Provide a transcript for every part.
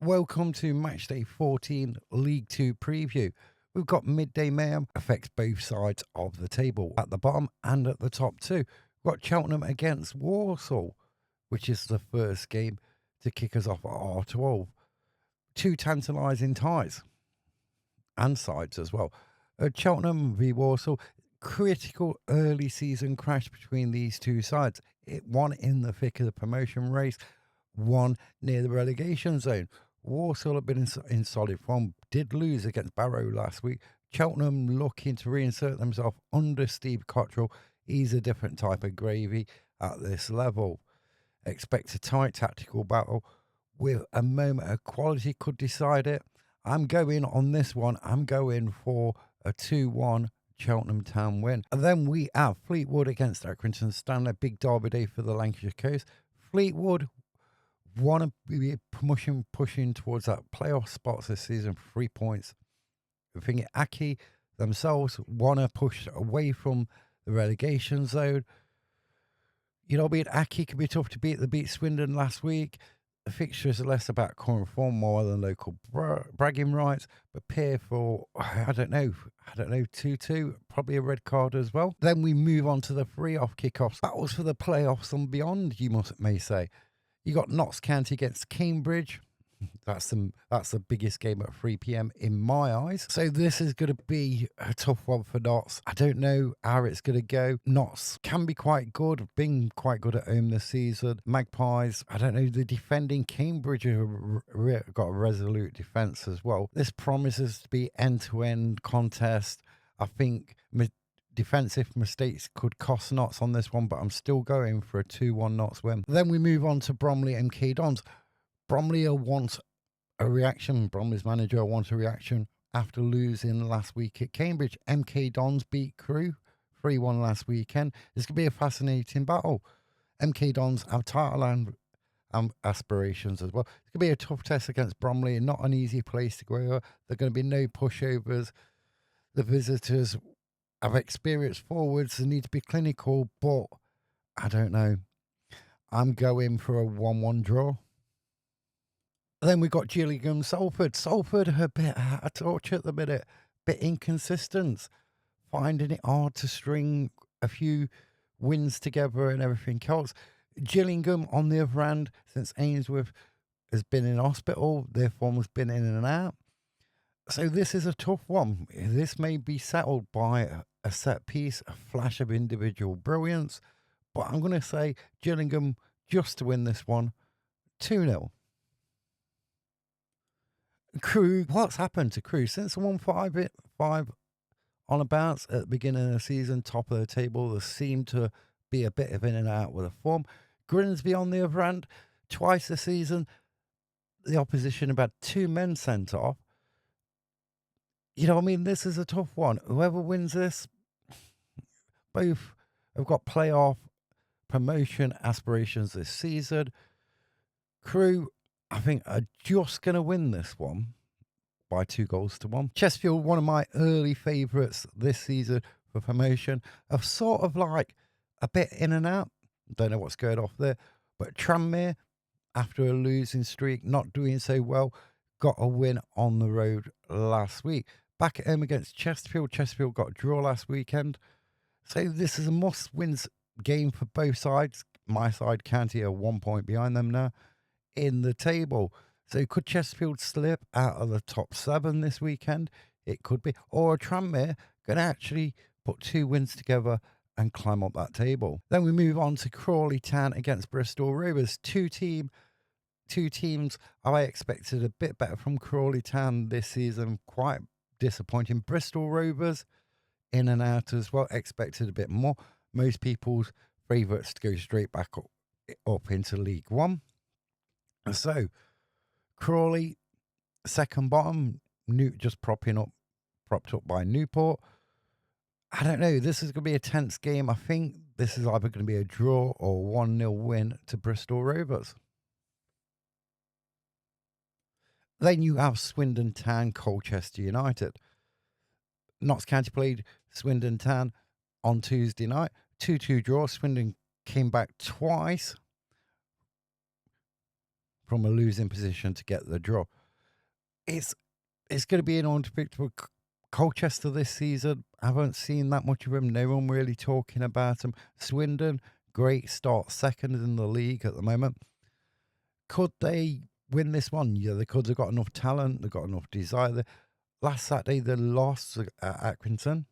Welcome to Matchday 14 League 2 preview. We've got midday mayhem, affects both sides of the table, at the bottom and at the top too. We've got Cheltenham against Warsaw, which is the first game to kick us off at R12. Two tantalising ties and sides as well. Cheltenham v Warsaw, critical early season crash between these two sides. One in the thick of the promotion race, one near the relegation zone. Walsall have been in solid form, did lose against Barrow last week. Cheltenham looking to reinsert themselves under Steve Cottrell. He's a different type of gravy at this level. Expect a tight tactical battle with a moment of quality could decide it. I'm going on this one. I'm going for a 2-1 Cheltenham Town win. And then we have Fleetwood against Accrington Stanley. Big derby day for the Lancashire coast. Fleetwood want to be pushing towards that playoff spots this season, 3 points. I think Aki themselves want to push away from the relegation zone. You know, beat Aki could be tough to beat. They beat Swindon last week. The fixtures are less about current form more than local bragging rights. Prepare for, I don't know, 2-2, probably a red card as well. Then we move on to the free-off kickoffs. Battles for the playoffs and beyond, may say. You got Notts County against Cambridge. That's the biggest game at 3 p.m. in my eyes. So this is going to be a tough one for Notts. I don't know how it's going to go. Notts can be quite good, been quite good at home this season. Magpies, I don't know, the defending Cambridge have got a resolute defence as well. This promises to be end-to-end contest. I think defensive mistakes could cost Notts on this one, but I'm still going for a 2-1 Notts win. Then we move on to Bromley MK Dons. Bromley wants a reaction. Bromley's manager wants a reaction after losing last week at Cambridge. MK Dons beat Crewe 3-1 last weekend. This could be a fascinating battle. MK Dons have title and aspirations as well. It's going to be a tough test against Bromley, not an easy place to go over. There are going to be no pushovers. The visitors have experienced forwards. They need to be clinical, but I don't know. I'm going for a 1-1 draw. Then we got Gillingham, Salford. Salford are a bit out of touch at the minute, bit inconsistent, finding it hard to string a few wins together and everything else. Gillingham, on the other hand, since Ainsworth has been in hospital, their form has been in and out. So this is a tough one. This may be settled by a set piece, a flash of individual brilliance, but I'm going to say Gillingham just to win this one, 2-0. Crewe, what's happened to Crewe since they won 5 on a bounce at the beginning of the season, top of the table? There seemed to be a bit of in and out with a form. Grimsby, on the other hand, twice this season, the opposition have had 2 men sent off. You know, I mean, this is a tough one. Whoever wins this, both have got playoff promotion aspirations this season. Crewe, I think, are just going to win this one by 2-1. Chesterfield, one of my early favourites this season for promotion, are sort of like a bit in and out. Don't know what's going off there. But Tranmere, after a losing streak, not doing so well, got a win on the road last week. Back at home against Chesterfield. Chesterfield got a draw last weekend. So this is a must-win game for both sides. My side, County, are 1 point behind them now in the table. So could Chesterfield slip out of the top 7 this weekend? It could be. Or Tranmere can actually put 2 wins together and climb up that table. Then we move on to Crawley Town against Bristol Rovers. Two teams I expected a bit better from Crawley Town this season. Quite disappointing. Bristol Rovers in and out as well. Expected a bit more. Most people's favourites to go straight back up into League One. So Crawley, second bottom, just propped up by Newport. I don't know. This is going to be a tense game. I think this is either going to be a draw or 1-0 win to Bristol Rovers. Then you have Swindon Town, Colchester United. Notts County played Swindon Town on Tuesday night. 2-2 draw. Swindon came back twice from a losing position to get the draw. It's going to be an unpredictable. Colchester this season, I haven't seen that much of him. No one really talking about him. Swindon, great start, second in the league at the moment. Could they win this one? Yeah, they could. They've got enough talent. They've got enough desire. Last Saturday, they lost at Accrington.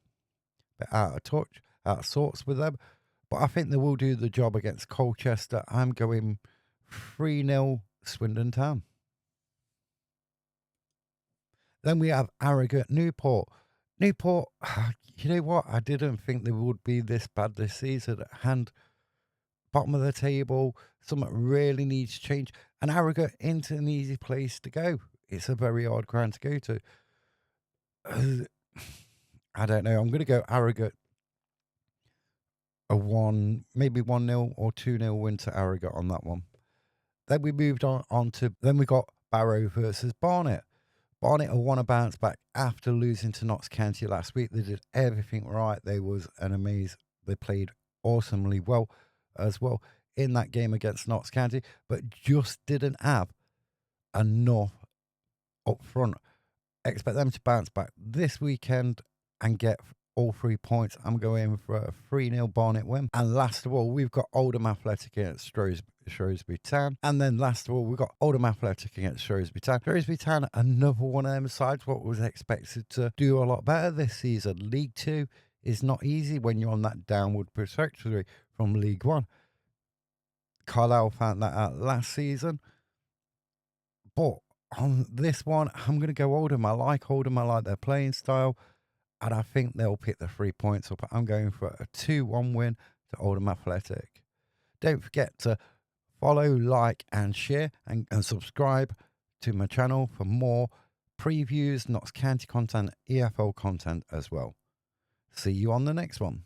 Bit out of touch, out of sorts with them. But I think they will do the job against Colchester. I'm going 3-0 Swindon Town. Then we have Harrogate, Newport. Newport, you know what? I didn't think they would be this bad this season. And bottom of the table, something really needs to change. And Harrogate into an easy place to go. It's a very hard ground to go to. I don't know. I'm going to go Harrogate maybe 1-0 or 2-0 win to Harrogate on that one. Then we moved on to, then we got Barrow versus Barnet. Barnet have won a bounce back after losing to Notts County last week. They did everything right. They played awesomely well as well in that game against Notts County, but just didn't have enough up front. Expect them to bounce back this weekend and get all 3 points. I'm going for a 3-0 Barnet win. And last of all, we've got Oldham Athletic against Shrewsbury Town. And then last of all, we've got Oldham Athletic against Shrewsbury Town. Shrewsbury Town, another one of them sides what was expected to do a lot better this season. League 2 is not easy when you're on that downward trajectory from League 1. Carlisle found that out last season. But on this one, I'm going to go Oldham. I like Oldham. I like their playing style. And I think they'll pick the 3 points up. I'm going for a 2-1 win to Oldham Athletic. Don't forget to follow, like, and share, and subscribe to my channel for more previews, Notts County content, EFL content as well. See you on the next one.